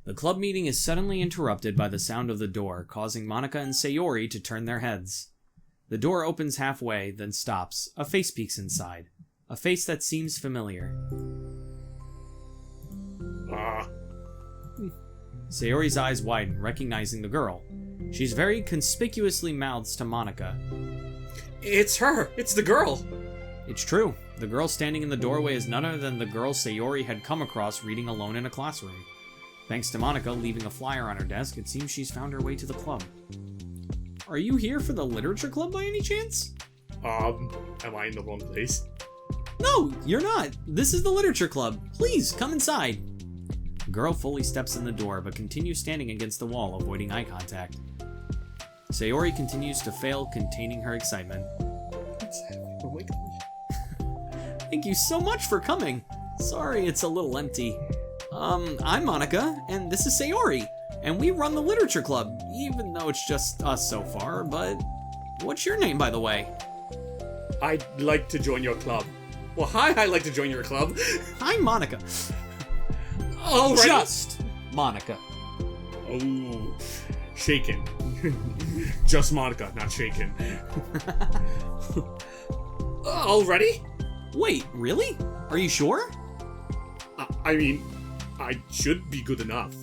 The club meeting is suddenly interrupted by the sound of the door, causing Monica and Sayori to turn their heads. The door opens halfway, then stops. A face peeks inside. A face that seems familiar. Sayori's eyes widen, recognizing the girl. She's very conspicuously mouths to Monica. It's her! It's the girl! It's true. The girl standing in the doorway is none other than the girl Sayori had come across reading alone in a classroom. Thanks to Monica leaving a flyer on her desk, it seems she's found her way to the club. Are you here for the literature club by any chance? Am I in the wrong place? No, you're not. This is the literature club. Please, come inside. The girl fully steps in the door, but continues standing against the wall, avoiding eye contact. Sayori continues to fail containing her excitement. What's happening? Oh my gosh. Thank you so much for coming. Sorry, it's a little empty. I'm Monica, and this is Sayori, and we run the literature club, even though it's just us so far, but what's your name, by the way? I'd like to join your club. Well, hi, I'd like to join your club. I'm Monica. Oh, right. Just Monica. Oh, shaken. Just Monica, not shaken. Already? Wait, really? Are you sure? I mean, I should be good enough.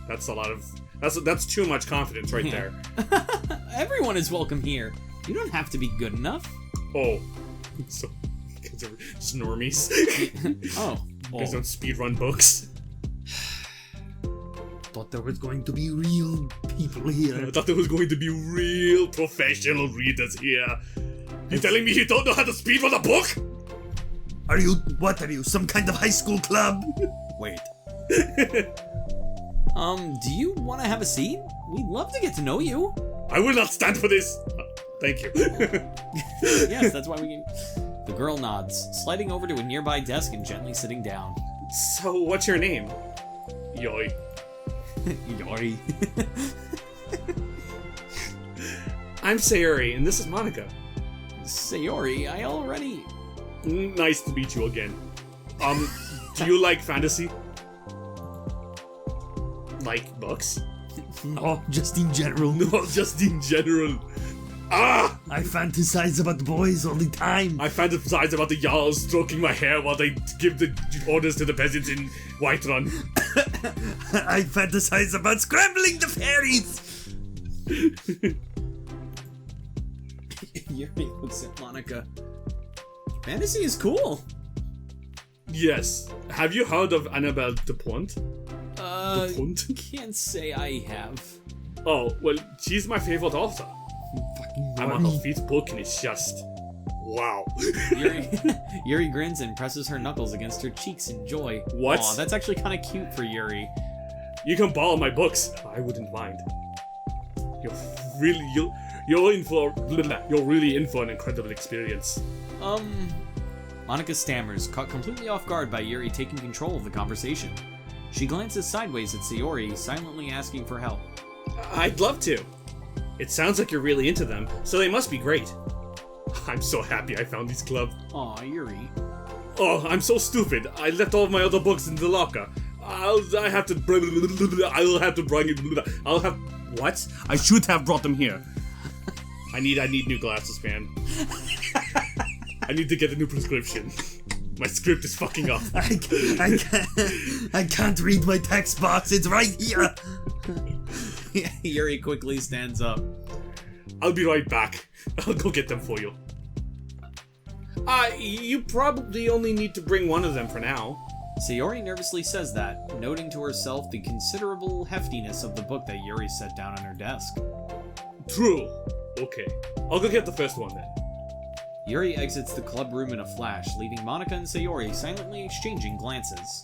That's a lot of... That's too much confidence right there. Everyone is welcome here. You don't have to be good enough. Oh. So, because they're just normies. Oh. Because don't speedrun books. Thought there was going to be real people here. I thought there was going to be real professional readers here. You telling me you don't know how to speedrun a book? What are you, some kind of high school club? Wait. Do you want to have a seat? We'd love to get to know you. I will not stand for this. Thank you. Yes, that's why we can... The girl nods, sliding over to a nearby desk and gently sitting down. So, what's your name? Yoi. Yori. I'm Sayori, and this is Monica. Sayori, I already... Nice to meet you again. Do you like fantasy? Like books? No, just in general. No, just in general. Ah! I fantasize about boys all the time. I fantasize about the Jarls stroking my hair while they give the orders to the peasants in Whiterun. I fantasize about scrambling the fairies. Yuri looks at Monica. Fantasy is cool. Yes. Have you heard of Annabelle Dupont? Dupont? Can't say I have. Oh, well, she's my favorite author. Fucking I'm on her normie. 5th book and it's just... wow. Yuri grins and presses her knuckles against her cheeks in joy. What? Aw, that's actually kind of cute for Yuri. You can borrow my books. I wouldn't mind. You're really in for an incredible experience. Monica stammers, caught completely off guard by Yuri taking control of the conversation. She glances sideways at Sayori, silently asking for help. I'd love to. It sounds like you're really into them, so they must be great. I'm so happy I found this club. Aw, Yuri. Oh, I'm so stupid. I left all of my other books in the locker. I'll have to bring it. What? I should have brought them here. I need new glasses, man. I need to get a new prescription. My script is fucking up. I can't read my text box. It's right here. Yuri quickly stands up. I'll be right back. I'll go get them for you. You probably only need to bring one of them for now. Sayori nervously says that, noting to herself the considerable heftiness of the book that Yuri set down on her desk. True. Okay. I'll go get the first one then. Yuri exits the club room in a flash, leaving Monica and Sayori silently exchanging glances.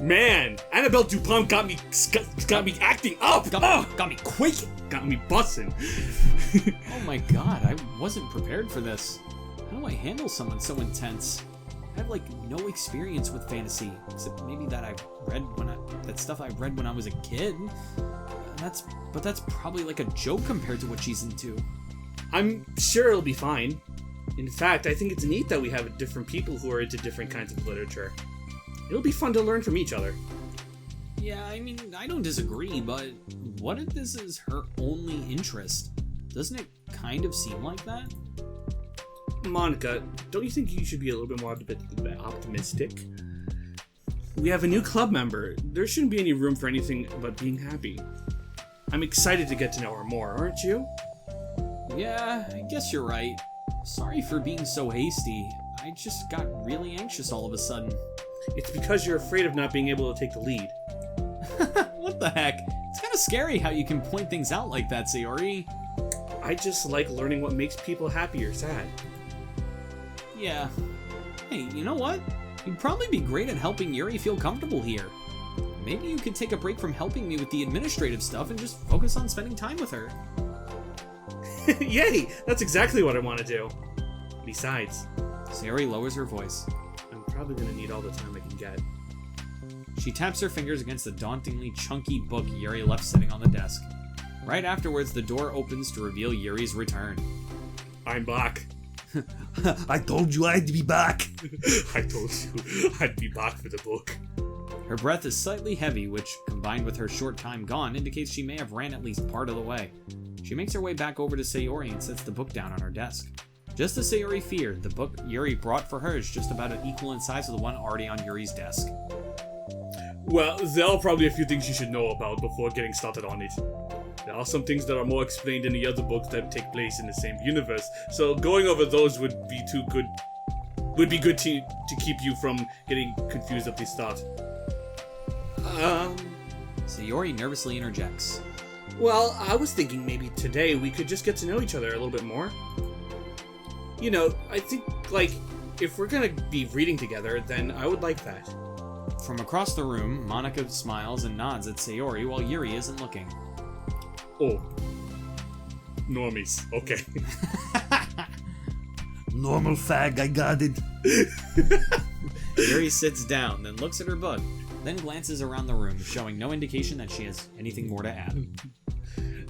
Man, Annabelle Dupont got me acting up. Got me quaking. Got me busting. Oh my god, I wasn't prepared for this. How do I handle someone so intense? I have like no experience with fantasy, except maybe that that stuff I read when I was a kid. But that's probably like a joke compared to what she's into. I'm sure it'll be fine. In fact, I think it's neat that we have different people who are into different kinds of literature. It'll be fun to learn from each other. Yeah, I mean, I don't disagree, but what if this is her only interest? Doesn't it kind of seem like that? Monica, don't you think you should be a little bit more optimistic? We have a new club member. There shouldn't be any room for anything but being happy. I'm excited to get to know her more, aren't you? Yeah, I guess you're right. Sorry for being so hasty. I just got really anxious all of a sudden. It's because you're afraid of not being able to take the lead. What the heck? It's kind of scary how you can point things out like that, Sayori. I just like learning what makes people happy or sad. Yeah. Hey, you know what? You'd probably be great at helping Yuri feel comfortable here. Maybe you could take a break from helping me with the administrative stuff and just focus on spending time with her. Yay! That's exactly what I want to do. Besides, Sayori lowers her voice. I'm probably gonna need all the time I can get. She taps her fingers against the dauntingly chunky book Yuri left sitting on the desk. Right afterwards, the door opens to reveal Yuri's return. I'm back. I told you I'd be back. I told you I'd be back for the book. Her breath is slightly heavy, which, combined with her short time gone, indicates she may have ran at least part of the way. She makes her way back over to Sayori and sets the book down on her desk. Just as Sayori feared, the book Yuri brought for her is just about equal in size to the one already on Yuri's desk. Well, there are probably a few things you should know about before getting started on it. There are some things that are more explained in the other books that take place in the same universe, so going over those would be good to keep you from getting confused at the start. Sayori nervously interjects. Well, I was thinking maybe today we could just get to know each other a little bit more. You know, I think, like, if we're gonna be reading together, then I would like that. From across the room, Monica smiles and nods at Sayori while Yuri isn't looking. Oh. Normies. Okay. Normal fag, I got it. Yuri sits down, then looks at her book, then glances around the room, showing no indication that she has anything more to add.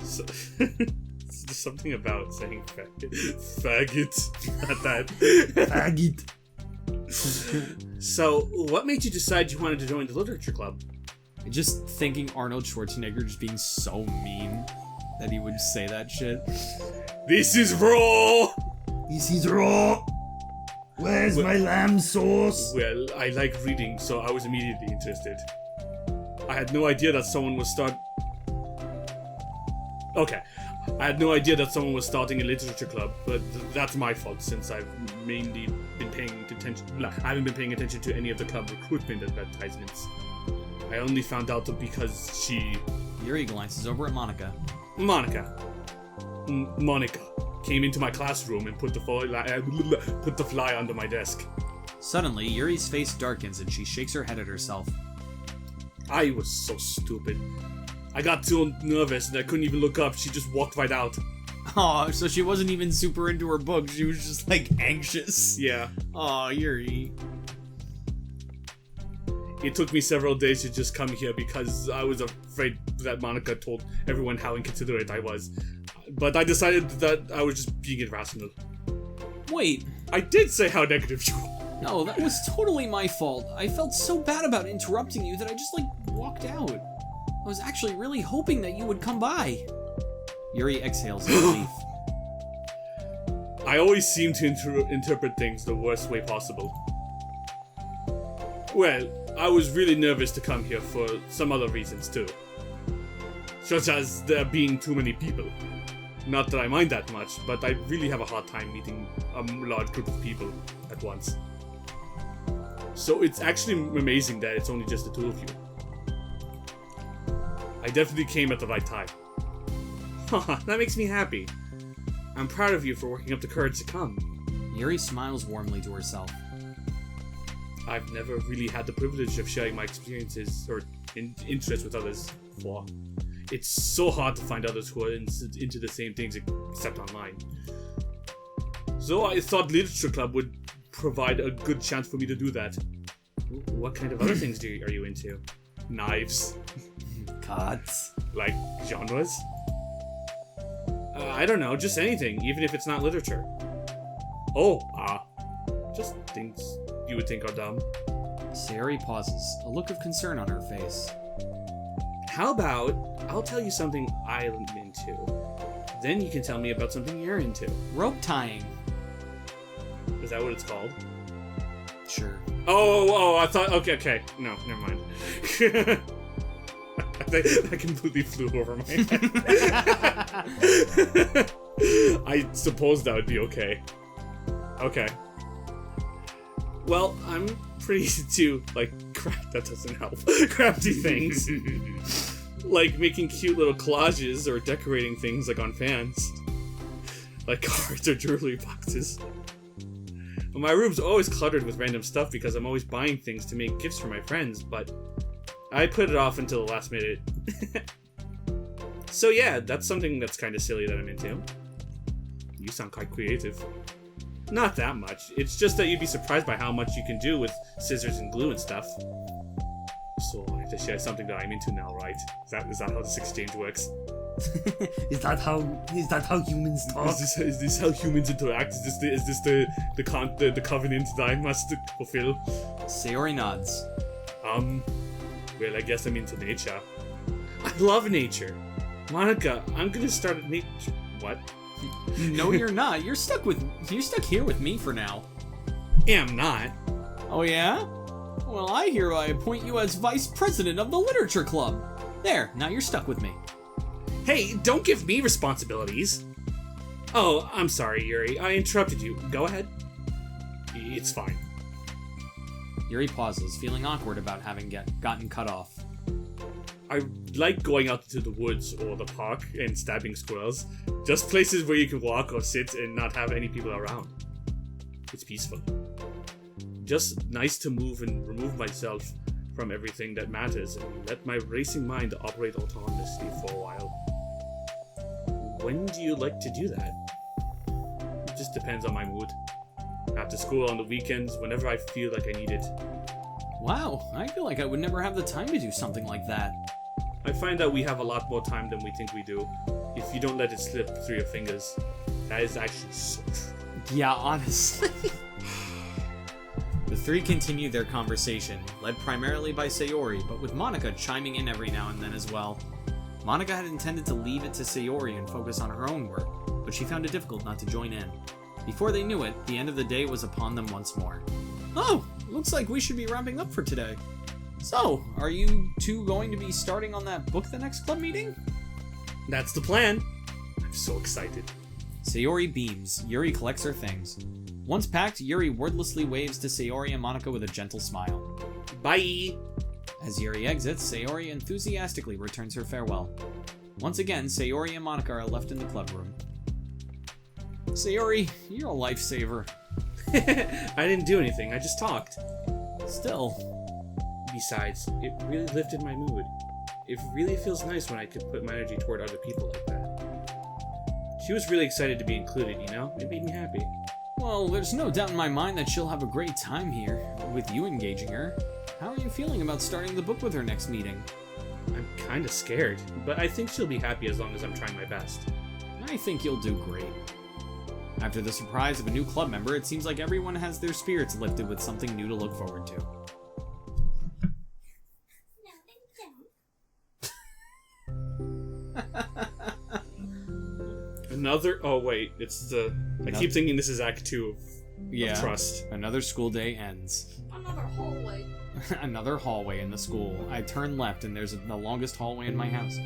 So, there's something about saying faggot at that. Faggot. So, what made you decide you wanted to join the literature club? Just thinking Arnold Schwarzenegger just being so mean that he would say that shit. This is raw! This is raw. Where's my lamb sauce? Well, I like reading, so I was immediately interested. I had no idea that someone was I had no idea that someone was starting a literature club, but that's my fault since I've mainly been paying attention. I haven't been paying attention to any of the club recruitment advertisements. I only found out because Yuri glances over at Monica. Monica came into my classroom and put the fly under my desk. Suddenly, Yuri's face darkens and she shakes her head at herself. I was so stupid. I got too nervous and I couldn't even look up. She just walked right out. Aw, so she wasn't even super into her book. She was just, like, anxious. Yeah. Aw, Yuri. It took me several days to just come here because I was afraid that Monica told everyone how inconsiderate I was. But I decided that I was just being irrational. Wait. I did say how negative you were. No, that was totally my fault. I felt so bad about interrupting you that I just, like, walked out. I was actually really hoping that you would come by. Yuri exhales in relief. I always seem to interpret things the worst way possible. Well, I was really nervous to come here for some other reasons too. Such as there being too many people. Not that I mind that much, but I really have a hard time meeting a large group of people at once. So it's actually amazing that it's only just the two of you. I definitely came at the right time. That makes me happy. I'm proud of you for working up the courage to come. Yuri smiles warmly to herself. I've never really had the privilege of sharing my experiences or interests with others before. It's so hard to find others who are into the same things except online. So I thought Literature Club would provide a good chance for me to do that. What kind of other things are you into? Knives? Cats. Like genres? I don't know, just anything, even if it's not literature. Just things you would think are dumb. Sayori pauses, a look of concern on her face. How about I'll tell you something I'm into. Then you can tell me about something you're into. Rope tying. Is that what it's called? Sure. Oh, I thought... Okay. No, never mind. That completely flew over my head. I suppose that would be okay. Okay. Well, I'm pretty into, like, crap, that doesn't help. Crafty things. Like making cute little collages or decorating things, like, on fans. Like cards or jewelry boxes. My room's always cluttered with random stuff because I'm always buying things to make gifts for my friends, but I put it off until the last minute. So yeah, that's something that's kind of silly that I'm into. You sound quite creative. Not that much. It's just that you'd be surprised by how much you can do with scissors and glue and stuff. So I have to share something that I'm into now, right? Is that how this exchange works? Is that how humans talk? Is this how humans interact? Is this the covenant that I must fulfill? Sayori nods. Well, I guess I'm into nature. I love nature. Monica, I'm gonna start a nature... What? No, you're not. You're stuck here with me for now. Am not. Oh yeah? Well, I hereby appoint you as vice president of the literature club. There, now you're stuck with me. Hey, don't give me responsibilities. Oh, I'm sorry, Yuri. I interrupted you. Go ahead. It's fine. Yuri pauses, feeling awkward about having gotten cut off. I like going out to the woods or the park and stabbing squirrels. Just places where you can walk or sit and not have any people around. It's peaceful. Just nice to move and remove myself from everything that matters and let my racing mind operate autonomously for a while. When do you like to do that? It just depends on my mood. After school, on the weekends, whenever I feel like I need it. Wow, I feel like I would never have the time to do something like that. I find that we have a lot more time than we think we do, if you don't let it slip through your fingers. That is actually so true. Yeah, honestly. The three continue their conversation, led primarily by Sayori, but with Monica chiming in every now and then as well. Monica had intended to leave it to Sayori and focus on her own work, but she found it difficult not to join in. Before they knew it, the end of the day was upon them once more. Oh, looks like we should be wrapping up for today. So, are you two going to be starting on that book the next club meeting? That's the plan. I'm so excited. Sayori beams. Yuri collects her things. Once packed, Yuri wordlessly waves to Sayori and Monica with a gentle smile. Bye! As Yuri exits, Sayori enthusiastically returns her farewell. Once again, Sayori and Monica are left in the club room. Sayori, you're a lifesaver. I didn't do anything, I just talked. Still. Besides, it really lifted my mood. It really feels nice when I could put my energy toward other people like that. She was really excited to be included, you know? It made me happy. Well, there's no doubt in my mind that she'll have a great time here, with you engaging her. How are you feeling about starting the book with her next meeting? I'm kinda scared, but I think she'll be happy as long as I'm trying my best. I think you'll do great. After the surprise of a new club member, it seems like everyone has their spirits lifted with something new to look forward to. Oh wait, it's the... I keep thinking this is Act 2 of Trust. Another school day ends. Another hallway. Another hallway in the school. I turn left and there's the longest hallway in my house.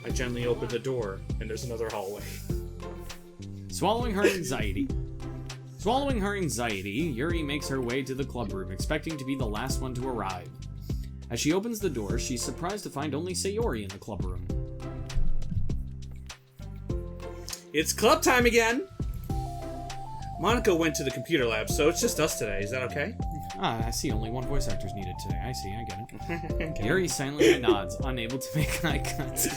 I gently open the door and there's another hallway. Swallowing her anxiety, Yuri makes her way to the club room, expecting to be the last one to arrive. As she opens the door, she's surprised to find only Sayori in the club room. It's club time again! Monica went to the computer lab, so it's just us today. Is that okay? I see only one voice actor's needed today. I see, I get it. Okay. Yuri silently nods, unable to make eye contact.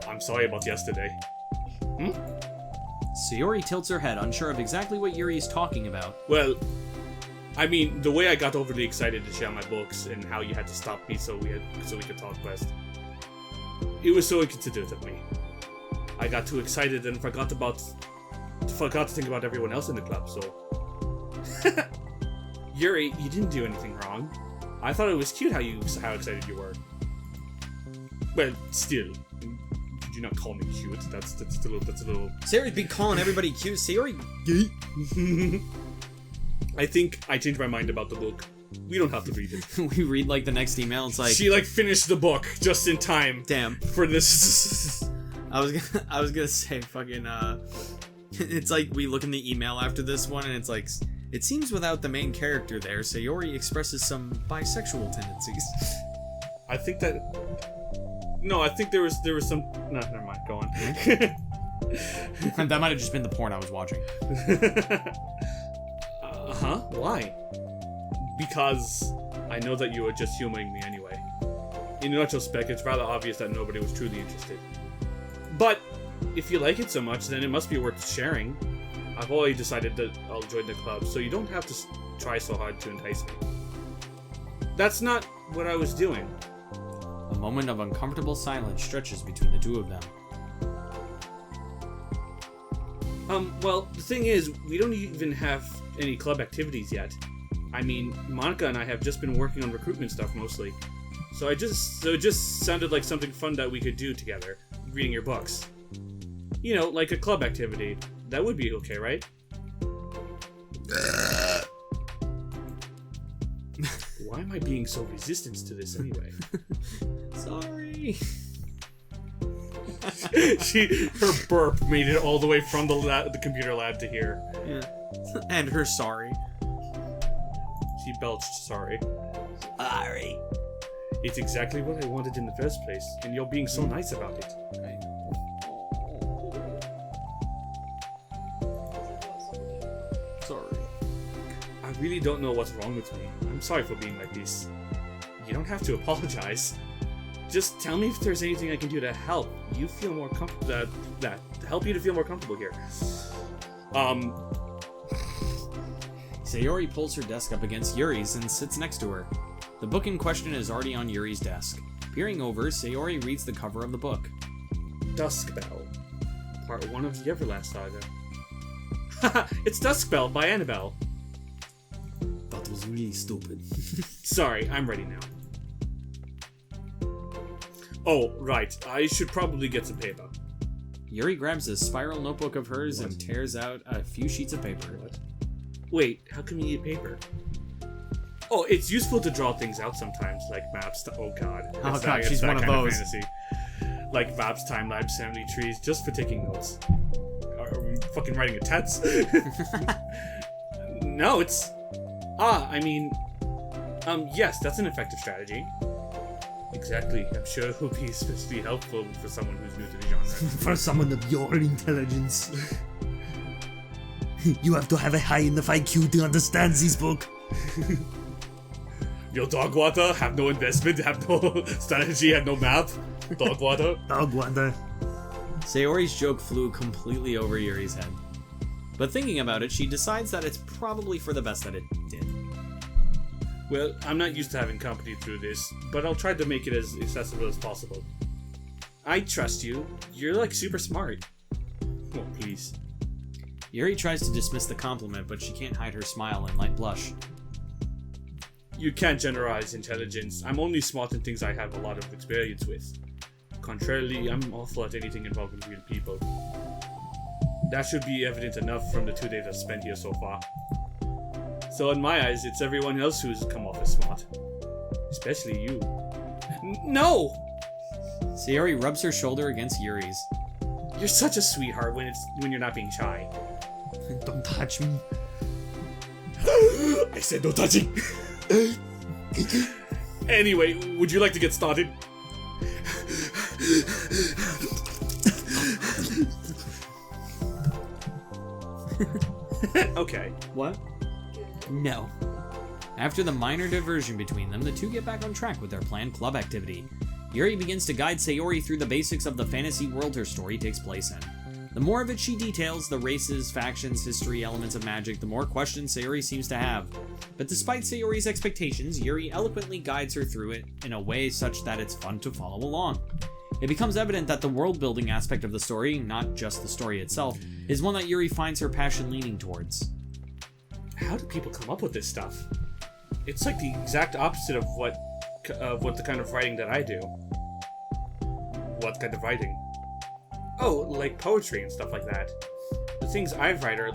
I'm sorry about yesterday. Sayori tilts her head, unsure of exactly what Yuri is talking about. Well, I mean, the way I got overly excited to share my books and how you had to stop me so we could talk best. It was so inconsiderate of me. I got too excited and forgot to think about everyone else in the club, so... Yuri, you didn't do anything wrong. I thought it was cute how excited you were. Well, still, could you not call me cute? That's a little. Sayori's been calling everybody cute. Sayori. I think I changed my mind about the book. We don't have to read it. We read like the next email. It's like she like finished the book just in time. Damn. For this. I was gonna say fucking. It's like we look in the email after this one, and it's like. It seems without the main character there, Sayori expresses some bisexual tendencies. I think that... No, I think there was some... No, never mind. Go on. That might have just been the porn I was watching. Uh-huh. Why? Because I know that you were just humoring me anyway. In retrospect, it's rather obvious that nobody was truly interested. But if you like it so much, then it must be worth sharing. I've already decided that I'll join the club, so you don't have to try so hard to entice me. That's not what I was doing. A moment of uncomfortable silence stretches between the two of them. Well, the thing is, we don't even have any club activities yet. I mean, Monica and I have just been working on recruitment stuff mostly. So it just sounded like something fun that we could do together, reading your books. You know, like a club activity. That would be okay, right? Why am I being so resistant to this anyway? Sorry. Her burp made it all the way from the computer lab to here. Yeah. And her sorry. She belched sorry. Sorry. It's exactly what I wanted in the first place, and you're being so nice about it. I know. Sorry. I really don't know what's wrong with me. I'm sorry for being like this. You don't have to apologize. Just tell me if there's anything I can do to help you feel more comfortable. That help you to feel more comfortable here. Sayori pulls her desk up against Yuri's and sits next to her. The book in question is already on Yuri's desk. Peering over, Sayori reads the cover of the book. Duskbell, Part 1 of the Everlast Saga. Haha, it's Duskbell by Annabelle. That was really stupid. Sorry, I'm ready now. Oh, right. I should probably get some paper. Yuri grabs a spiral notebook of hers and tears out a few sheets of paper. What? Wait, how come you need paper? Oh, it's useful to draw things out sometimes, like maps. Oh god. Oh god, she's one of those. Fantasy. Like maps, time lapse, family trees, just for taking notes. Or fucking writing a text. No, it's... yes, that's an effective strategy. Exactly. I'm sure it will be especially helpful for someone who's new to the genre. For someone of your intelligence. You have to have a high enough IQ to understand this book. Your dog water, have no investment, have no strategy, have no map. Dog water. Dog water. Sayori's joke flew completely over Yuri's head. But thinking about it, she decides that it's probably for the best that it did. Well, I'm not used to having company through this, but I'll try to make it as accessible as possible. I trust you. You're like super smart. Oh, please. Yuri tries to dismiss the compliment, but she can't hide her smile and light blush. You can't generalize intelligence. I'm only smart in things I have a lot of experience with. Contrarily, I'm awful at anything involving real people. That should be evident enough from the 2 days I've spent here so far. So in my eyes, it's everyone else who's come off as smart. Especially you. No! Sayori rubs her shoulder against Yuri's. You're such a sweetheart when you're not being shy. Don't touch me. I said no touching! Anyway, would you like to get started? Okay. What? No. After the minor diversion between them, the two get back on track with their planned club activity. Yuri begins to guide Sayori through the basics of the fantasy world her story takes place in. The more of it she details, the races, factions, history, elements of magic, the more questions Sayori seems to have. But despite Sayori's expectations, Yuri eloquently guides her through it in a way such that it's fun to follow along. It becomes evident that the world-building aspect of the story, not just the story itself, is one that Yuri finds her passion leaning towards. How do people come up with this stuff? It's like the exact opposite of what the kind of writing that I do. What kind of writing? Oh, like poetry and stuff like that. The things I write are...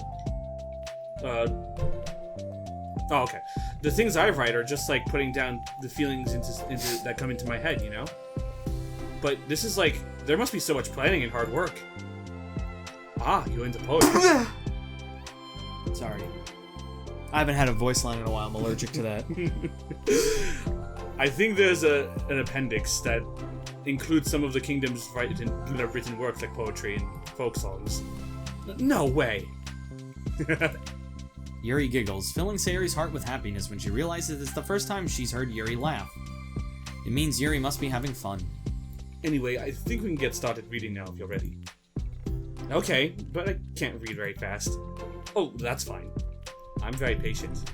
Oh, okay. The things I write are just like putting down the feelings into that come into my head, you know? But this is like... There must be so much planning and hard work. Ah, you're into poetry. Sorry. I haven't had a voice line in a while. I'm allergic to that. I think there's an appendix that includes some of the kingdom's written works like poetry and folk songs. No way. Yuri giggles, filling Sayori's heart with happiness when she realizes it's the first time she's heard Yuri laugh. It means Yuri must be having fun. Anyway, I think we can get started reading now if you're ready. Okay, but I can't read very fast. Oh, that's fine. I'm very patient.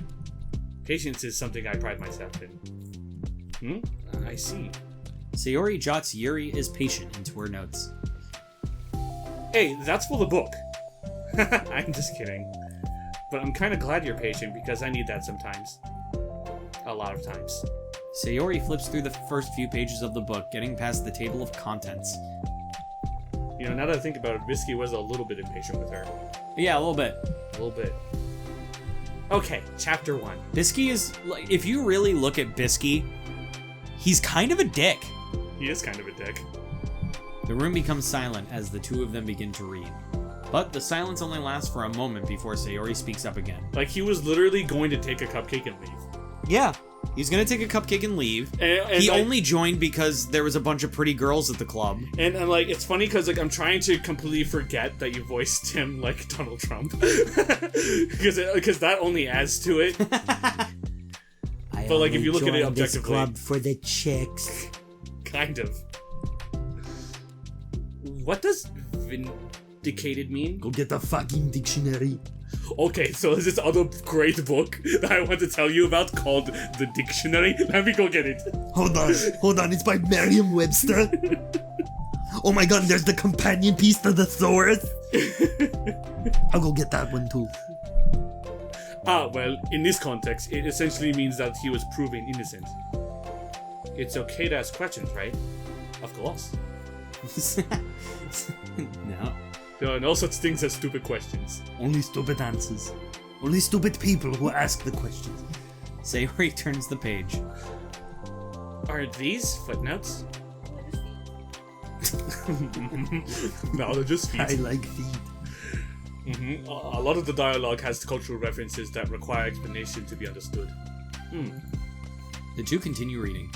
Patience is something I pride myself in. I see. Sayori jots Yuri is patient into her notes. Hey, that's for the book. I'm just kidding. But I'm kind of glad you're patient because I need that sometimes. A lot of times. Sayori flips through the first few pages of the book, getting past the table of contents. You know, now that I think about it, Bisky was a little bit impatient with her. Yeah, a little bit. A little bit. Okay, chapter 1. Bisky is, like, if you really look at Bisky, he's kind of a dick. He is kind of a dick. The room becomes silent as the two of them begin to read. But the silence only lasts for a moment before Sayori speaks up again. Like, he was literally going to take a cupcake and leave. Yeah. He's gonna take a cupcake and leave. And he only joined because there was a bunch of pretty girls at the club. And like, it's funny because like I'm trying to completely forget that you voiced him like Donald Trump, because that only adds to it. But like, if you look at it objectively, this club for the chicks. Kind of. What does vindicated mean? Go get the fucking dictionary. Okay, so there's this other great book that I want to tell you about called The Dictionary. Let me go get it. Hold on, it's by Merriam-Webster. Oh my god, there's the companion piece to the thesaurus. I'll go get that one too. Well, in this context, it essentially means that he was proven innocent. It's okay to ask questions, right? Of course. No. There are no such things as stupid questions. Only stupid answers. Only stupid people who ask the questions. Sayori turns the page. Are these footnotes? No, they're just feet. I like feet. A lot of the dialogue has cultural references that require explanation to be understood. The two continue reading.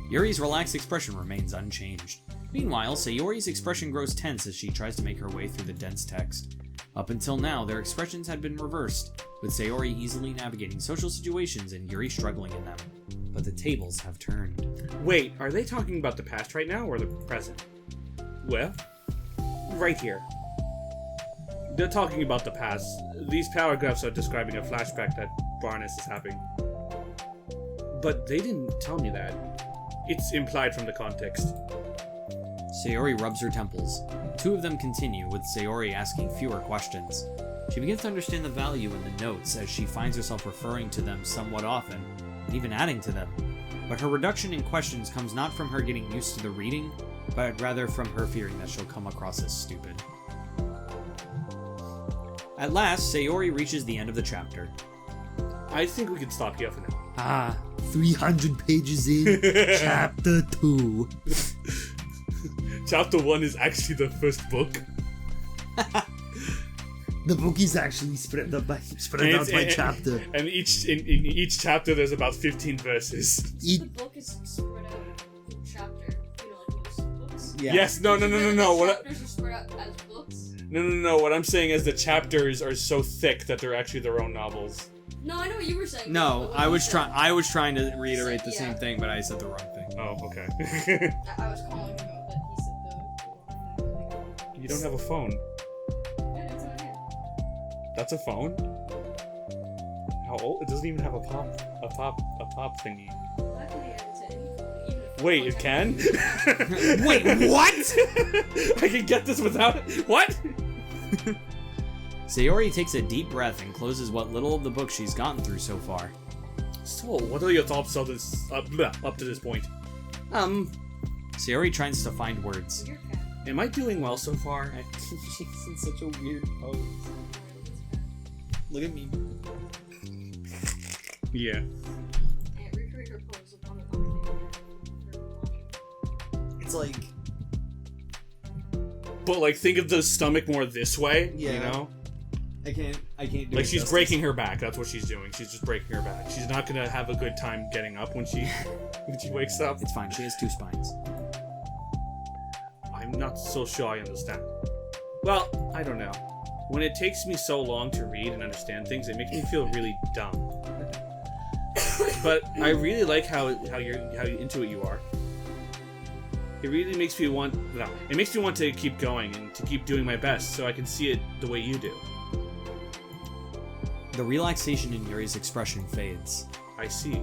Yuri's relaxed expression remains unchanged. Meanwhile, Sayori's expression grows tense as she tries to make her way through the dense text. Up until now, their expressions had been reversed, with Sayori easily navigating social situations and Yuri struggling in them. But the tables have turned. Wait, are they talking about the past right now or the present? Well, right here. They're talking about the past. These paragraphs are describing a flashback that Barnes is having. But they didn't tell me that. It's implied from the context. Sayori rubs her temples. The two of them continue, with Sayori asking fewer questions. She begins to understand the value in the notes as she finds herself referring to them somewhat often, and even adding to them. But her reduction in questions comes not from her getting used to the reading, but rather from her fearing that she'll come across as stupid. At last, Sayori reaches the end of the chapter. I think we can stop here for now. 300 pages in, chapter 2. Chapter 1 is actually the first book. The book is actually spread out by chapter. And in each chapter there's about 15 verses. The book is spread out in chapter, like most books. Yeah. Yes, no. Chapters are spread out as books. No. What I'm saying is the chapters are so thick that they're actually their own novels. No, I know what you were saying. No, but I was said- trying to reiterate the Yeah. same thing, but I said the wrong thing. Oh, okay. I was calling him out, but he said the. You don't have a phone. Yeah, it's on here. That's a phone? How old? It doesn't even have a pop thingy. That can be added to any phone, even if Wait, it's it on can? Wait, what? I can get this without it? What? Sayori takes a deep breath and closes what little of the book she's gotten through so far. So, what are your thoughts up to this point? Sayori tries to find words. Your cat. Am I doing well so far? She's in such a weird pose. Look at me. Yeah. And recreate her pose of one of them. It's like... But, like, think of the stomach more this way, you Yeah. know? I can't do Like, it she's justice. breaking her back, that's what she's doing. She's just breaking her back. She's not gonna have a good time getting up when she wakes up. It's fine, she has 2 spines. I'm not so sure I understand. Well, I don't know. When it takes me so long to read and understand things, it makes me feel really dumb. But I really like how into it you are. It really makes me want. No, it makes me want to keep going and to keep doing my best, so I can see it the way you do. The relaxation in Yuri's expression fades. I see.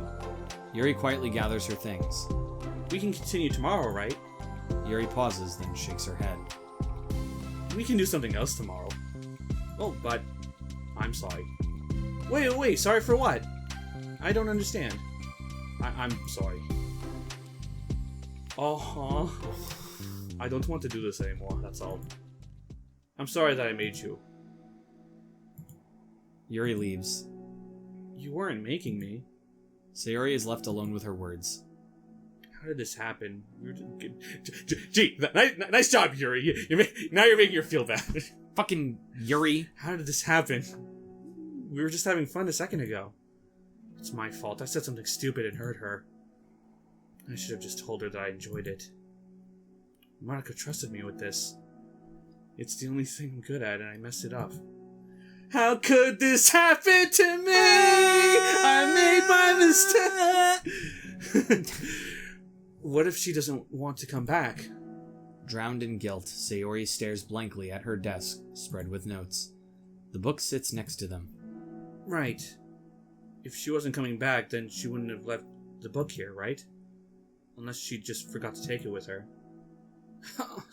Yuri quietly gathers her things. We can continue tomorrow, right? Yuri pauses, then shakes her head. We can do something else tomorrow. Oh, but I'm sorry. Wait, sorry for what? I don't understand. I'm sorry. Uh-huh. I don't want to do this anymore, that's all. I'm sorry that I made you. Yuri leaves. You weren't making me. Sayori is left alone with her words. How did this happen? Gee, nice job, Yuri. Now you're making her feel bad. Fucking Yuri. How did this happen? We were just having fun a second ago. It's my fault. I said something stupid and hurt her. I should have just told her that I enjoyed it. Monica trusted me with this. It's the only thing I'm good at, and I messed it up. How could this happen to me? I made my mistake. What if she doesn't want to come back? Drowned in guilt, Sayori stares blankly at her desk, spread with notes. The book sits next to them. Right. If she wasn't coming back, then she wouldn't have left the book here, right? Unless she just forgot to take it with her.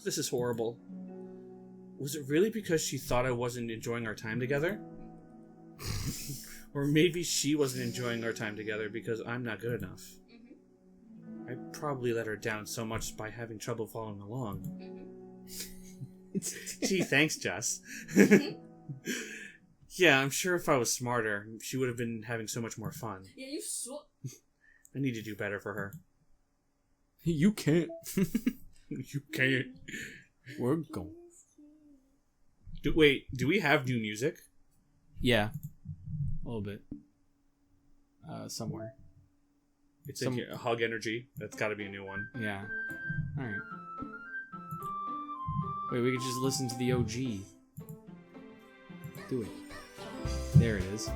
This is horrible. Was it really because she thought I wasn't enjoying our time together? Or maybe she wasn't enjoying our time together because I'm not good enough. I probably let her down so much by having trouble following along. Gee, thanks, Jess. Yeah, I'm sure if I was smarter, she would have been having so much more fun. Yeah, you I need to do better for her. You can't. You can't. We're going. Wait, do we have new music? Yeah. A little bit. Somewhere. It's in here. Hug Energy. That's got to be a new one. Yeah. Alright. Wait, we could just listen to the OG. Do it. There it is.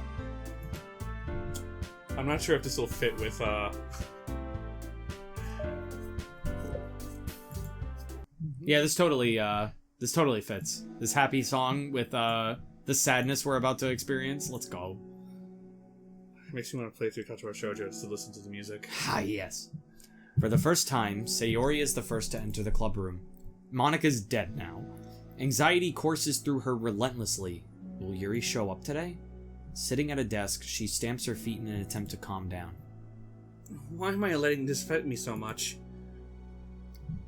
I'm not sure if this will fit with, Yeah, this totally fits. This happy song with, the sadness we're about to experience. Let's go. Makes me want to play through Katora Shoujo just to listen to the music. Ah, yes. For the first time, Sayori is the first to enter the club room. Monica's dead now. Anxiety courses through her relentlessly. Will Yuri show up today? Sitting at a desk, she stamps her feet in an attempt to calm down. Why am I letting this affect me so much?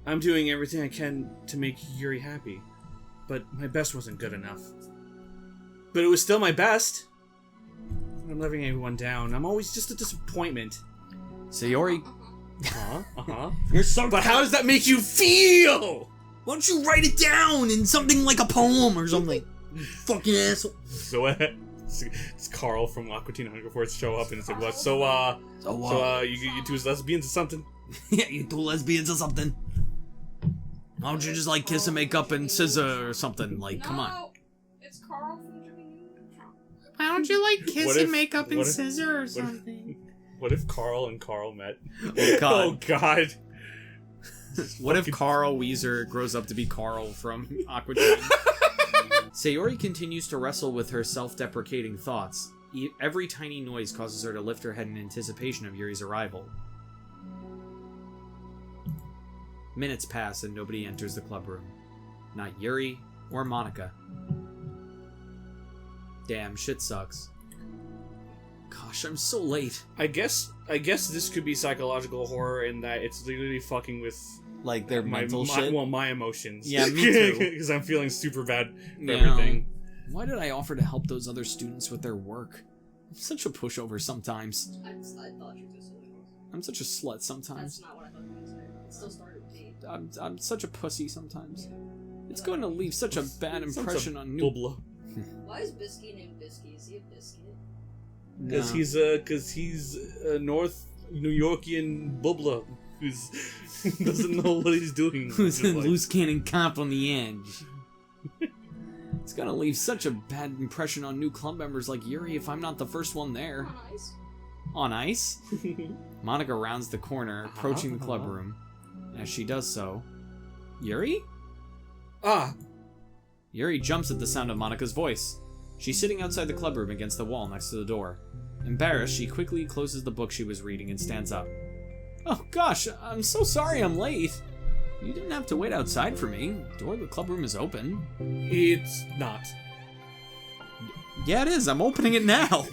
I'm doing everything I can to make Yuri happy, but my best wasn't good enough. But it was still my best. I'm letting everyone down. I'm always just a disappointment. Sayori... You're so. But how does that make you feel? Why don't you write it down in something like a poem or something? You fucking asshole. So, it's Carl from Aqua Teen Hunger Force show up and it's like, what? So, you two as lesbians or something? Yeah, you two lesbians or something. Why don't you just like kiss and make up and scissor or something? Like, come on. No, it's Carl from Jimmy Neutron. Why don't you like kiss What if- and make up and what if- scissor or what if- something? What if Carl and Carl met? Oh, God. Oh, God. What if Carl Weezer grows up to be Carl from Aqua Teen? Sayori continues to wrestle with her self-deprecating thoughts. Every tiny noise causes her to lift her head in anticipation of Yuri's arrival. Minutes pass and nobody enters the club room. Not Yuri or Monica. Damn, shit sucks. Gosh, I'm so late. I guess this could be psychological horror in that it's literally fucking with Like their mental shit. Well, my emotions. Yeah, me too. Because I'm feeling super bad for Yeah. everything. Why did I offer to help those other students with their work? I'm such a pushover sometimes. I thought you were silly. I'm such a slut That's sometimes. not what I thought you were going to say. It still started with me. I'm such a pussy sometimes. It's going to leave such a bad Sounds impression a on new... Bubla. Why is Bisky named Bisky? Is he a biscuit? Because he's a North New Yorkian bubla who's doesn't know what he's doing. Who's Just a like- loose cannon cop on the edge. It's gonna leave such a bad impression on new club members like Yuri if I'm not the first one there. Oh, nice. On ice? Monica rounds the corner, approaching the club room. As she does so... Yuri? Ah, Yuri jumps at the sound of Monica's voice. She's sitting outside the club room against the wall next to the door. Embarrassed, she quickly closes the book she was reading and stands up. Oh gosh, I'm so sorry I'm late. You didn't have to wait outside for me. Door of the club room is open. it's not. Yeah, it is. I'm opening it now.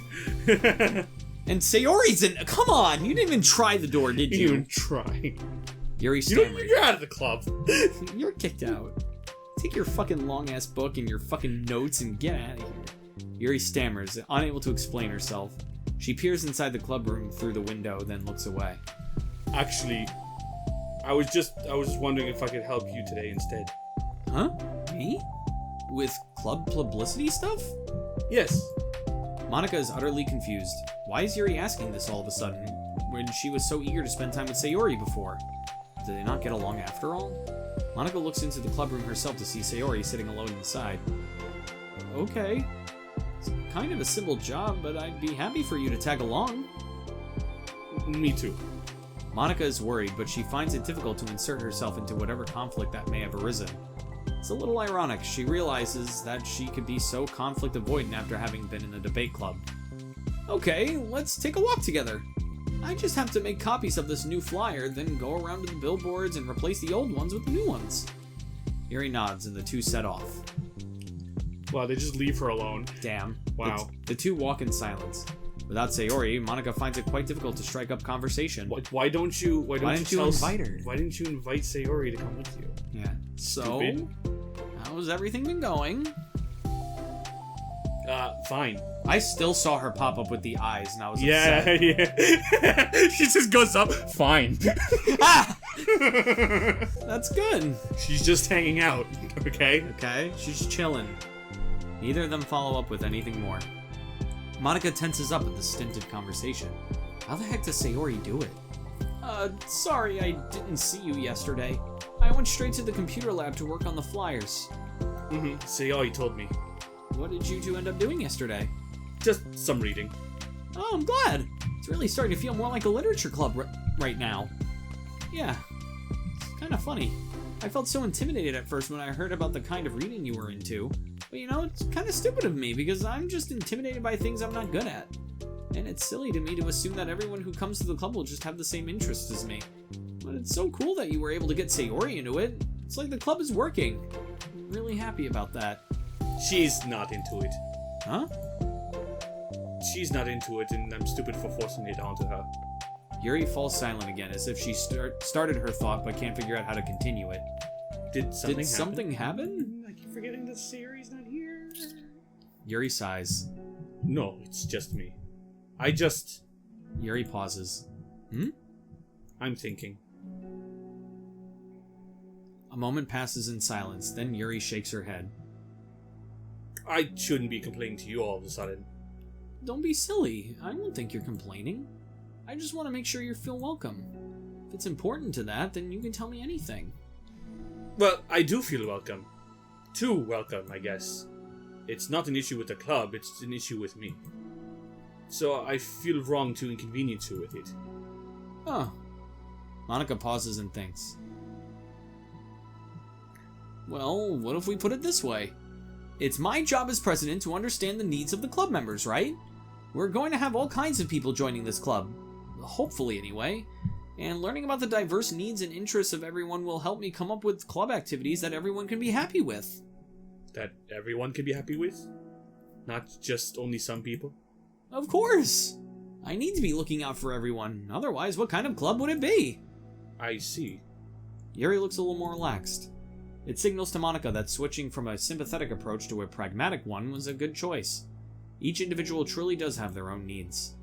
And Sayori's in. Come on, you didn't even try the door, did You you? even try. Yuri You don't, stammered. you're out of the club. You're kicked out. Take your fucking long ass book and your fucking notes and get out of here. Yuri stammers, unable to explain herself. She peers inside the club room through the window, then looks away. Actually, I was just wondering if I could help you today instead. Huh? Me? With club publicity stuff? Yes. Monica is utterly confused. Why is Yuri asking this all of a sudden, when she was so eager to spend time with Sayori before? Did they not get along after all? Monica looks into the club room herself to see Sayori sitting alone inside. Okay. It's kind of a simple job, but I'd be happy for you to tag along. Me too. Monica is worried, but she finds it difficult to insert herself into whatever conflict that may have arisen. It's a little ironic. She realizes that she could be so conflict avoidant after having been in a debate club. Okay, let's take a walk together. I just have to make copies of this new flyer, then go around to the billboards and replace the old ones with the new ones. Yuri nods and the two set off. Wow, they just leave her alone. Damn. Wow. The two walk in silence. Without Sayori, Monica finds it quite difficult to strike up conversation. Why don't you didn't you tell invite her? Why didn't you invite Sayori to come with you? Yeah. So, Stupid. how's everything been going? Fine. I still saw her pop up with the eyes, and I was Yeah, upset. yeah. She just goes up. Fine. Ah! That's good. She's just hanging out. Okay. Okay, she's chilling. Neither of them follow up with anything more. Monica tenses up at the stinted conversation. How the heck does Sayori do it? Sorry I didn't see you yesterday. I went straight to the computer lab to work on the flyers. Mm-hmm. Sayori told me. What did you two end up doing yesterday? Just some reading. Oh, I'm glad. It's really starting to feel more like a literature club right now. Yeah, it's kind of funny. I felt so intimidated at first when I heard about the kind of reading you were into. But you know, it's kind of stupid of me because I'm just intimidated by things I'm not good at. And it's silly to me to assume that everyone who comes to the club will just have the same interests as me. But it's so cool that you were able to get Sayori into it. It's like the club is working. I'm really happy about that. She's not into it. Huh? She's not into it, and I'm stupid for forcing it onto her. Yuri falls silent again, as if she started her thought but can't figure out how to continue it. Did something Did something happen? I keep forgetting that Sayori's not here. Yuri sighs. No, it's just me. Yuri pauses. I'm thinking. A moment passes in silence, then Yuri shakes her head. I shouldn't be complaining to you all of a sudden. Don't be silly. I won't think you're complaining. I just want to make sure you feel welcome. If it's important to that, then you can tell me anything. Well, I do feel welcome. Too welcome, I guess. It's not an issue with the club, it's an issue with me. So I feel wrong to inconvenience you with it. Oh. Monica pauses and thinks. Well, what if we put it this way? It's my job as president to understand the needs of the club members, right? We're going to have all kinds of people joining this club. Hopefully, anyway. And learning about the diverse needs and interests of everyone will help me come up with club activities that everyone can be happy with. That everyone can be happy with? Not just only some people? Of course! I need to be looking out for everyone, otherwise what kind of club would it be? I see. Yuri looks a little more relaxed. It signals to Monica that switching from a sympathetic approach to a pragmatic one was a good choice. Each individual truly does have their own needs.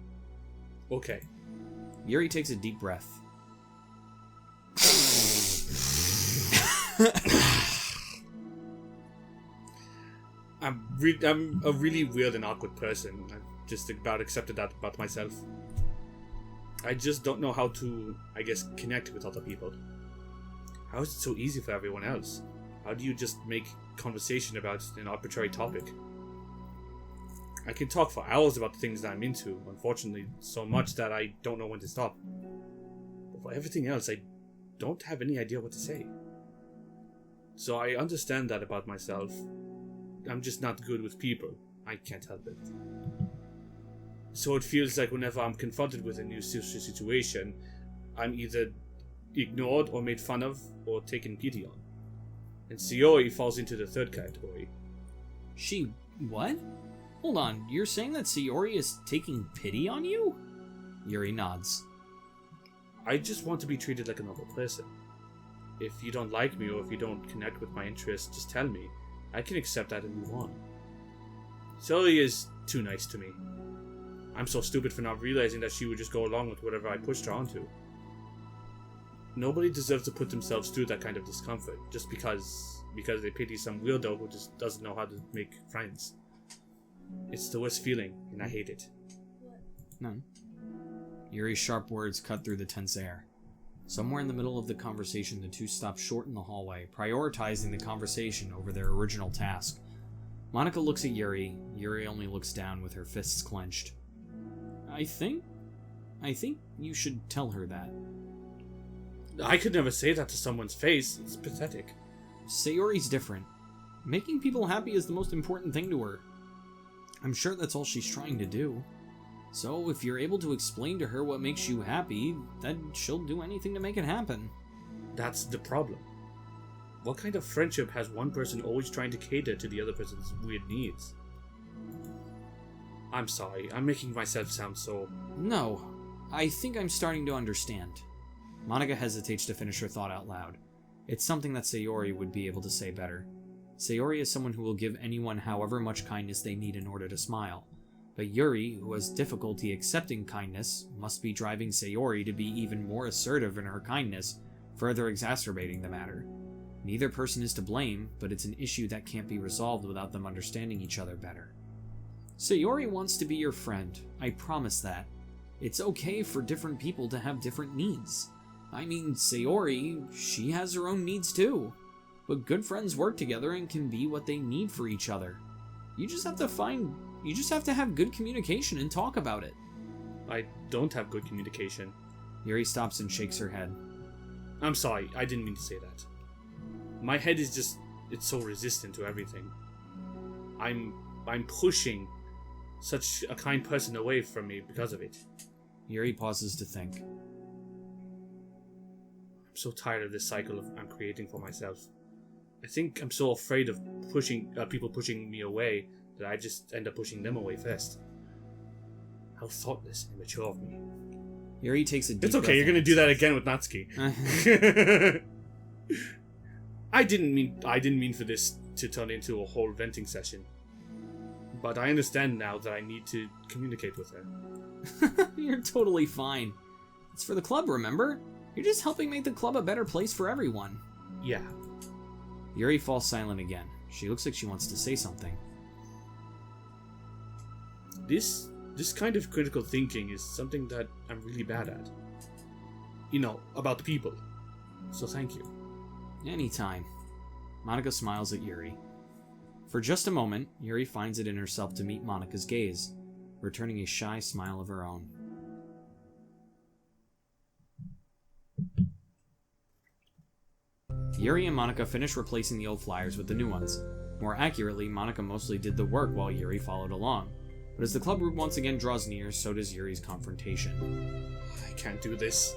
Okay. Yuri takes a deep breath. I'm a really weird and awkward person. I've just about accepted that about myself. I just don't know how to, I guess, connect with other people. How is it so easy for everyone else? How do you just make conversation about an arbitrary topic? I can talk for hours about the things that I'm into, unfortunately so much that I don't know when to stop. But for everything else, I don't have any idea what to say. So I understand that about myself. I'm just not good with people. I can't help it. So it feels like whenever I'm confronted with a new social situation, I'm either ignored or made fun of or taken pity on. And Sayori falls into the third category. She... what? Hold on, you're saying that Sayori is taking pity on you? Yuri nods. I just want to be treated like a normal person. If you don't like me or if you don't connect with my interests, just tell me. I can accept that and move on. Sayori is too nice to me. I'm so stupid for not realizing that she would just go along with whatever I pushed her onto. Nobody deserves to put themselves through that kind of discomfort just because they pity some weirdo who just doesn't know how to make friends. It's the worst feeling, and I hate it. None. Yuri's sharp words cut through the tense air. Somewhere in the middle of the conversation, the two stop short in the hallway, prioritizing the conversation over their original task. Monica looks at Yuri. Yuri only looks down with her fists clenched. I think you should tell her that. I could never say that to someone's face. It's pathetic. Sayori's different. Making people happy is the most important thing to her. I'm sure that's all she's trying to do. So if you're able to explain to her what makes you happy, then she'll do anything to make it happen. That's the problem. What kind of friendship has one person always trying to cater to the other person's weird needs? I'm sorry, I'm making myself sound so... No, I think I'm starting to understand. Monica hesitates to finish her thought out loud. It's something that Sayori would be able to say better. Sayori is someone who will give anyone however much kindness they need in order to smile. But Yuri, who has difficulty accepting kindness, must be driving Sayori to be even more assertive in her kindness, further exacerbating the matter. Neither person is to blame, but it's an issue that can't be resolved without them understanding each other better. Sayori wants to be your friend, I promise that. It's okay for different people to have different needs. I mean, Sayori, she has her own needs too. But good friends work together and can be what they need for each other. You just have to have good communication and talk about it. I don't have good communication. Yuri stops and shakes her head. I'm sorry, I didn't mean to say that. My head is just... it's so resistant to everything. I'm pushing such a kind person away from me because of it. Yuri pauses to think. I'm so tired of this cycle I'm creating for myself. I think I'm so afraid of people pushing me away that I just end up pushing them away first. How thoughtless and immature of me. Yuri takes a deep It's okay, breath you're gonna in. do that again with Natsuki. I didn't mean for this to turn into a whole venting session. But I understand now that I need to communicate with her. You're totally fine. It's for the club, remember? You're just helping make the club a better place for everyone. Yeah. Yuri falls silent again. She looks like she wants to say something. This kind of critical thinking is something that I'm really bad at. You know, about people. So thank you. Anytime. Monica smiles at Yuri. For just a moment, Yuri finds it in herself to meet Monica's gaze, returning a shy smile of her own. Yuri and Monica finish replacing the old flyers with the new ones. More accurately, Monica mostly did the work while Yuri followed along. But as the club group once again draws near, so does Yuri's confrontation. I can't do this.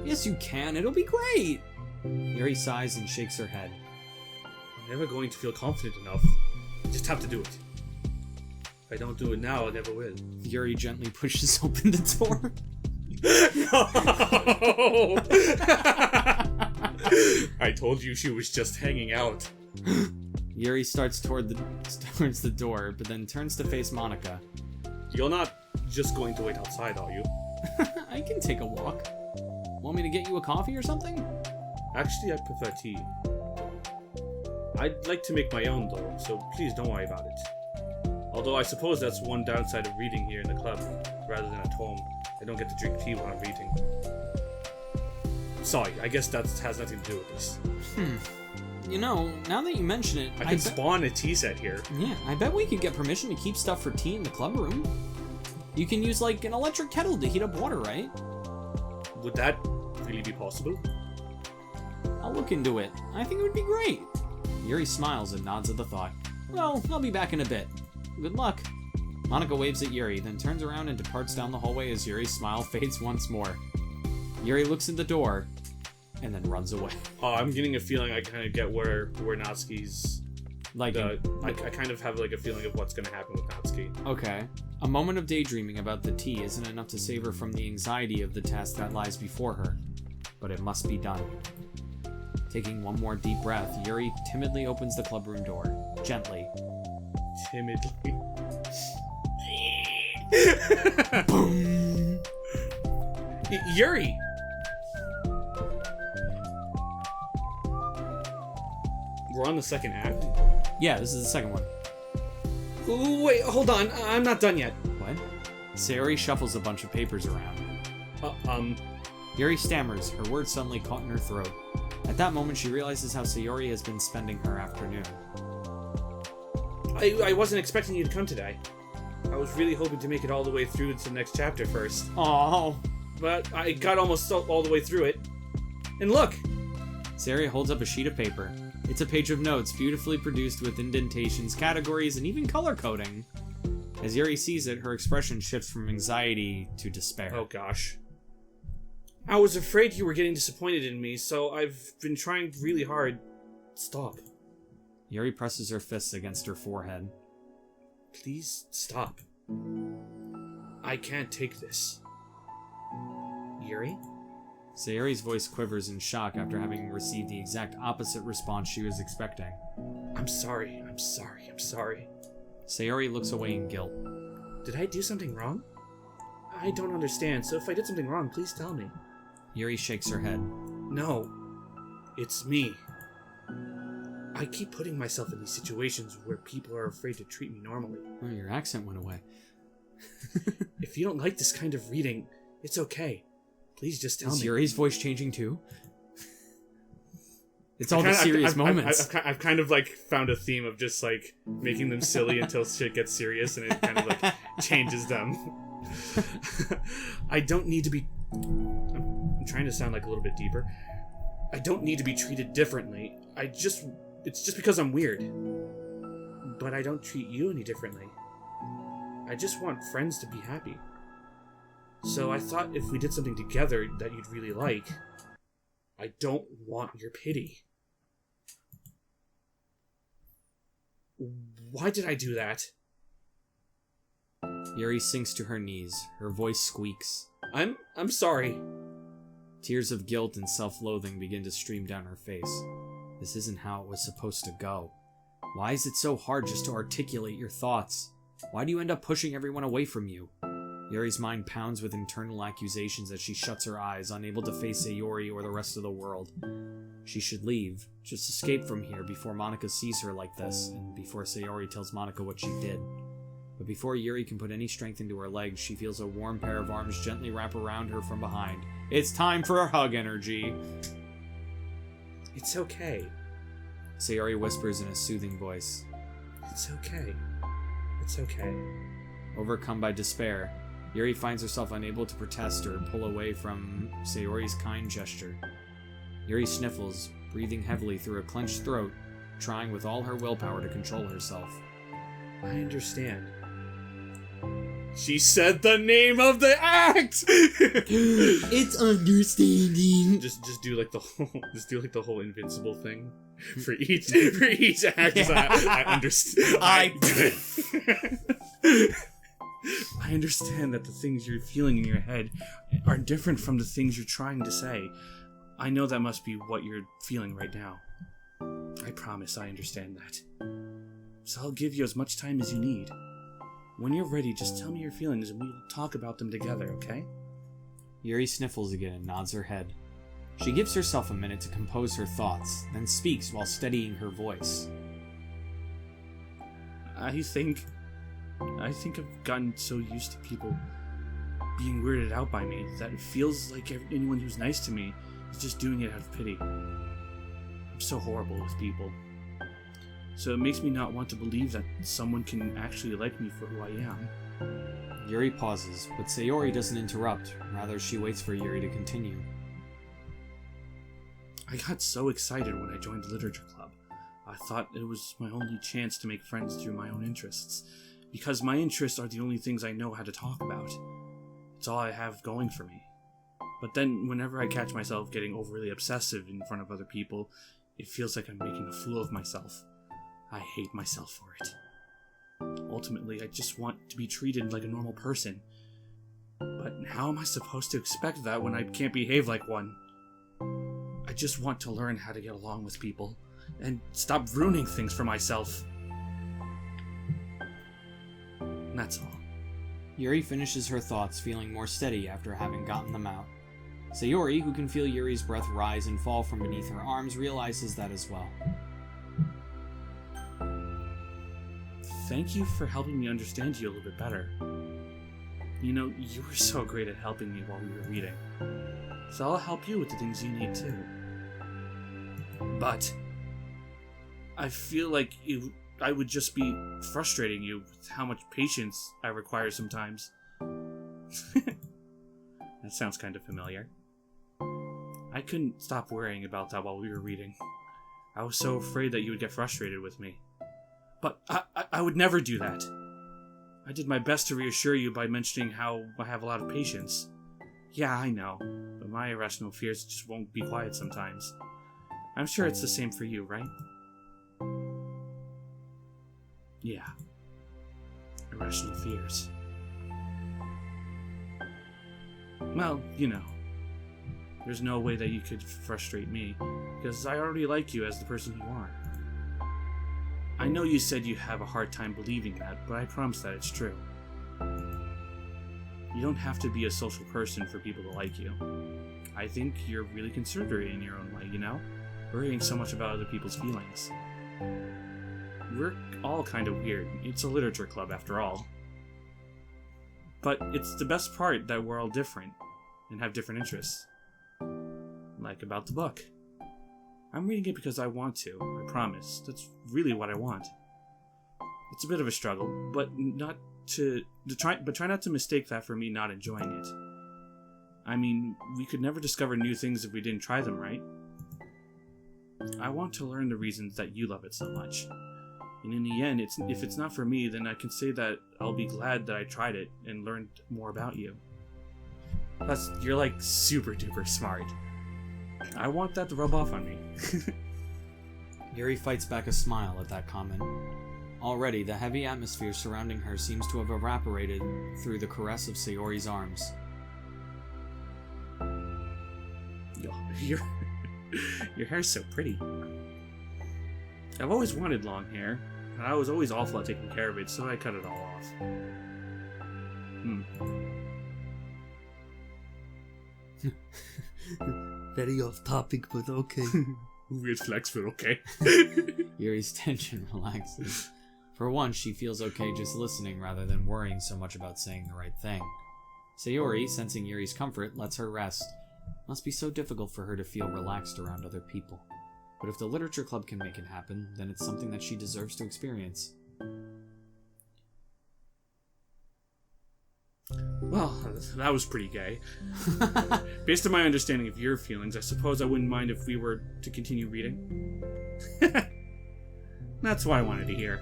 Yes, you can. It'll be great. Yuri sighs and shakes her head. I'm never going to feel confident enough. I just have to do it. If I don't do it now, I never will. Yuri gently pushes open the door. No! I told you she was just hanging out. Yuri starts towards the door, but then turns to face Monica. You're not just going to wait outside, are you? I can take a walk. Want me to get you a coffee or something? Actually, I prefer tea. I'd like to make my own, though, so please don't worry about it. Although I suppose that's one downside of reading here in the club, rather than at home. I don't get to drink tea while I'm reading. Sorry, I guess that has nothing to do with this. You know, now that you mention it, I could spawn a tea set here. Yeah, I bet we could get permission to keep stuff for tea in the club room. You can use, like, an electric kettle to heat up water, right? Would that really be possible? I'll look into it. I think it would be great. Yuri smiles and nods at the thought. Well, I'll be back in a bit. Good luck. Monica waves at Yuri, then turns around and departs down the hallway as Yuri's smile fades once more. Yuri looks at the door, and then runs away. I'm getting a feeling I kind of get where Natsuki's... Like, I kind of have like a feeling of what's going to happen with Natsuki. okay. A moment of daydreaming about the tea isn't enough to save her from the anxiety of the task that lies before her, but it must be done. Taking one more deep breath, Yuri timidly opens the clubroom door, gently. Timidly. Boom! Yuri! We're on the second act? Yeah, this is the second one. Ooh, wait, hold on. I'm not done yet. What? Sayori shuffles a bunch of papers around. Yuri stammers, her words suddenly caught in her throat. At that moment, she realizes how Sayori has been spending her afternoon. I wasn't expecting you to come today. I was really hoping to make it all the way through to the next chapter first. Oh. But I got almost all the way through it. And look! Sayori holds up a sheet of paper. It's a page of notes, beautifully produced with indentations, categories, and even color coding. As Yuri sees it, her expression shifts from anxiety to despair. Oh gosh. I was afraid you were getting disappointed in me, so I've been trying really hard. Stop. Yuri presses her fists against her forehead. Please stop. I can't take this. Yuri? Sayori's voice quivers in shock after having received the exact opposite response she was expecting. I'm sorry. Sayori looks away in guilt. Did I do something wrong? I don't understand, so if I did something wrong, please tell me. Yuri shakes her head. No. It's me. I keep putting myself in these situations where people are afraid to treat me normally. Oh, your accent went away. If you don't like this kind of reading, it's okay. Please just tell me. Is Yuri's voice changing too? It's all the serious moments. I've kind of like found a theme of just like making them silly until shit gets serious and it kind of like changes them. I don't need to be... I'm trying to sound like a little bit deeper. I don't need to be treated differently. It's just because I'm weird. But I don't treat you any differently. I just want friends to be happy. So I thought if we did something together that you'd really like, I don't want your pity. Why did I do that? Yuri sinks to her knees. Her voice squeaks. I'm sorry. Tears of guilt and self-loathing begin to stream down her face. This isn't how it was supposed to go. Why is it so hard just to articulate your thoughts? Why do you end up pushing everyone away from you? Yuri's mind pounds with internal accusations as she shuts her eyes, unable to face Sayori or the rest of the world. She should leave, just escape from here before Monica sees her like this, and before Sayori tells Monica what she did. But before Yuri can put any strength into her legs, she feels a warm pair of arms gently wrap around her from behind. It's time for a hug energy! It's okay. Sayori whispers in a soothing voice. It's okay. It's okay. Overcome by despair, Yuri finds herself unable to protest or pull away from Sayori's kind gesture. Yuri sniffles, breathing heavily through a clenched throat, trying with all her willpower to control herself. I understand. She said the name of the act. It's understanding. Just do like the whole invincible thing for each act. Yeah. I understand. I understand that the things you're feeling in your head are different from the things you're trying to say. I know that must be what you're feeling right now. I promise I understand that. So I'll give you as much time as you need. When you're ready, just tell me your feelings and we'll talk about them together, okay? Yuri sniffles again and nods her head. She gives herself a minute to compose her thoughts, then speaks while steadying her voice. I think I've gotten so used to people being weirded out by me that it feels like anyone who's nice to me is just doing it out of pity. I'm so horrible with people. So it makes me not want to believe that someone can actually like me for who I am. Yuri pauses, but Sayori doesn't interrupt. Rather, she waits for Yuri to continue. I got so excited when I joined the literature club. I thought it was my only chance to make friends through my own interests, because my interests are the only things I know how to talk about. It's all I have going for me. But then, whenever I catch myself getting overly obsessive in front of other people, it feels like I'm making a fool of myself. I hate myself for it. Ultimately, I just want to be treated like a normal person. But how am I supposed to expect that when I can't behave like one? I just want to learn how to get along with people, and stop ruining things for myself. And that's all. Yuri finishes her thoughts, feeling more steady after having gotten them out. Sayori, who can feel Yuri's breath rise and fall from beneath her arms, realizes that as well. Thank you for helping me understand you a little bit better. You know, you were so great at helping me while we were reading. So I'll help you with the things you need too. But I feel like I would just be frustrating you with how much patience I require sometimes. That sounds kind of familiar. I couldn't stop worrying about that while we were reading. I was so afraid that you would get frustrated with me. But I would never do that. I did my best to reassure you by mentioning how I have a lot of patience. Yeah, I know, but my irrational fears just won't be quiet sometimes. I'm sure it's the same for you, right? Yeah. Irrational fears. Well, you know. There's no way that you could frustrate me, because I already like you as the person you are. I know you said you have a hard time believing that, but I promise that it's true. You don't have to be a social person for people to like you. I think you're really considerate in your own way, you know? Worrying so much about other people's feelings. We're all kind of weird. It's a literature club, after all. But it's the best part that we're all different, and have different interests. Like about the book. I'm reading it because I want to, I promise. That's really what I want. It's a bit of a struggle, but try not to mistake that for me not enjoying it. I mean, we could never discover new things if we didn't try them, right? I want to learn the reasons that you love it so much. And in the end, if it's not for me, then I can say that I'll be glad that I tried it and learned more about you. Plus, you're like super duper smart. I want that to rub off on me. Yuri fights back a smile at that comment. Already, the heavy atmosphere surrounding her seems to have evaporated through the caress of Sayori's arms. Your hair's so pretty. I've always wanted long hair, and I was always awful at taking care of it, so I cut it all off. Very off topic, but okay. Weird flex, but okay. Yuri's tension relaxes. For once, she feels okay just listening rather than worrying so much about saying the right thing. Sayori, sensing Yuri's comfort, lets her rest. Must be so difficult for her to feel relaxed around other people. But if the literature club can make it happen, then it's something that she deserves to experience. Well, that was pretty gay. Based on my understanding of your feelings, I suppose I wouldn't mind if we were to continue reading. That's what I wanted to hear.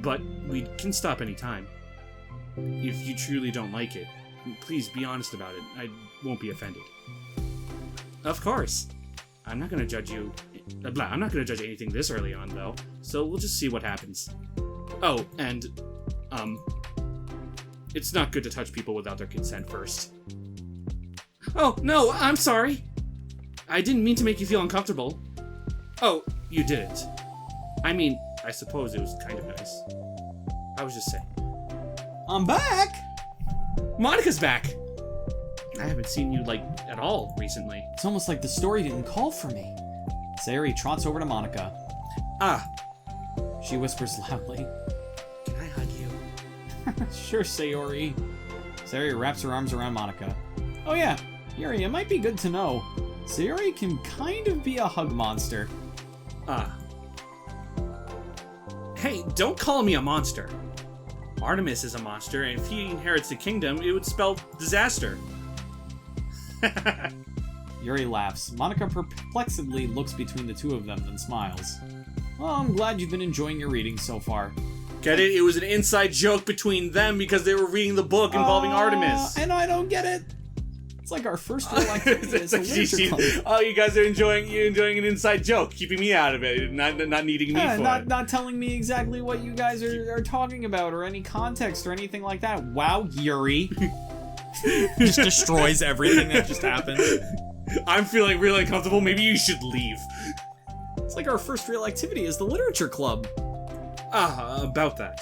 But we can stop any time. If you truly don't like it, please be honest about it. I won't be offended. Of course. I'm not going to judge you. I'm not going to judge anything this early on, though. So we'll just see what happens. Oh, and It's not good to touch people without their consent first. Oh, no, I'm sorry. I didn't mean to make you feel uncomfortable. Oh, you didn't. I mean, I suppose it was kind of nice. I was just saying. I'm back! Monica's back! I haven't seen you, at all recently. It's almost like the story didn't call for me. Sayori trots over to Monica. Ah, She whispers loudly. can I hug you? Sure, Sayori. Sayori wraps her arms around Monica. Oh yeah, Yuri, it might be good to know. Sayori can kind of be a hug monster. Ah. Hey, don't call me a monster. Artemis is a monster, and if he inherits the kingdom, it would spell disaster. Yuri laughs. Monica perplexedly looks between the two of them, then smiles. Well, I'm glad you've been enjoying your reading so far. Get it? It was an inside joke between them because they were reading the book involving Artemis. And I don't get it. It's like our first real activity as a literature club. Oh, you guys are enjoying an inside joke, keeping me out of it, not needing me for it. Not telling me exactly what you guys are talking about or any context or anything like that. Wow, Yuri. Just destroys everything that just happened. I'm feeling really uncomfortable. Maybe you should leave. It's like our first real activity as the literature club. About that.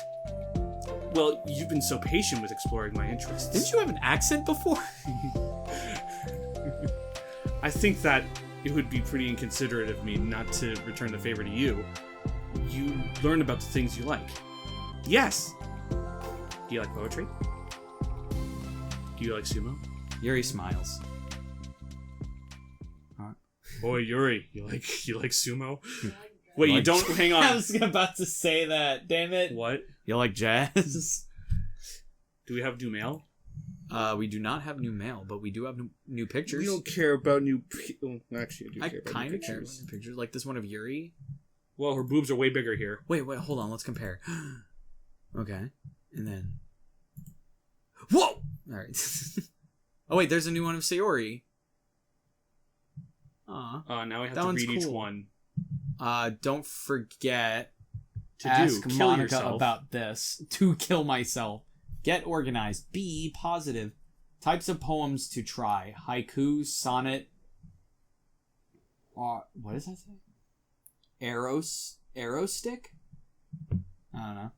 Well, you've been so patient with exploring my interests. Didn't you have an accent before? I think that it would be pretty inconsiderate of me not to return the favor to you. You learn about the things you like. Yes! Do you like poetry? Do you like sumo? Yuri smiles. Boy, Yuri, you like sumo? Wait, you don't... Hang on. I was about to say that, damn it. What? You like jazz? Do we have new mail? We do not have new mail, but we do have new pictures. We don't care about new... Actually, I do I care about kind new of care about pictures. new pictures. Like this one of Yuri. Well, her boobs are way bigger here. Wait, hold on. Let's compare. Okay. And then... Whoa! Alright. Oh, wait, there's a new one of Sayori. Aw. Now we have That to one's read each cool. one. Don't forget To ask kill Monica yourself. about this. To kill myself. Get organized. Be positive. Types of poems to try. Haiku, sonnet. What does that say? Arrow stick? I don't know.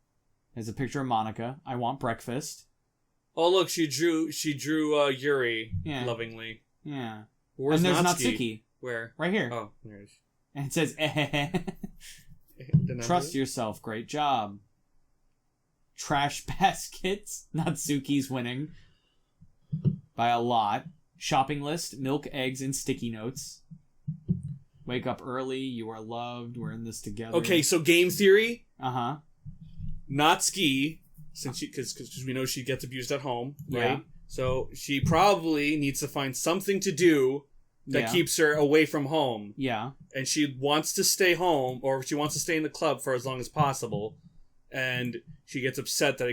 There's a picture of Monica. I want breakfast. Oh, look, she drew Yuri Yeah. lovingly. Yeah. Where's And there's Natsuki? Natsuki. Where? Right here. Oh, there it is. And it says, The number? trust yourself. Great job. Trash baskets. Natsuki's winning. By a lot. Shopping list. Milk, eggs, and sticky notes. Wake up early. You are loved. We're in this together. Okay, so game theory. Uh-huh. Natsuki, since because we know she gets abused at home, right? Yeah. So she probably needs to find something to do that Yeah. keeps her away from home. Yeah. And she wants to stay home, or she wants to stay in the club for as long as possible. And she gets upset that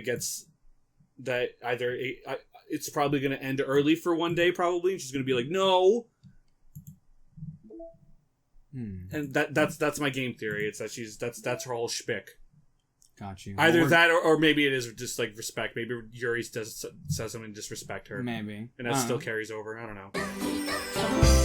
it's probably going to end early for one day, probably. And she's going to be like, no. And that's my game theory. It's that that's her whole shtick. Got you. Either Well, that, or maybe it is just like respect. Maybe Yuri says something to disrespect her, Maybe. and that I still don't know. carries over. I don't know.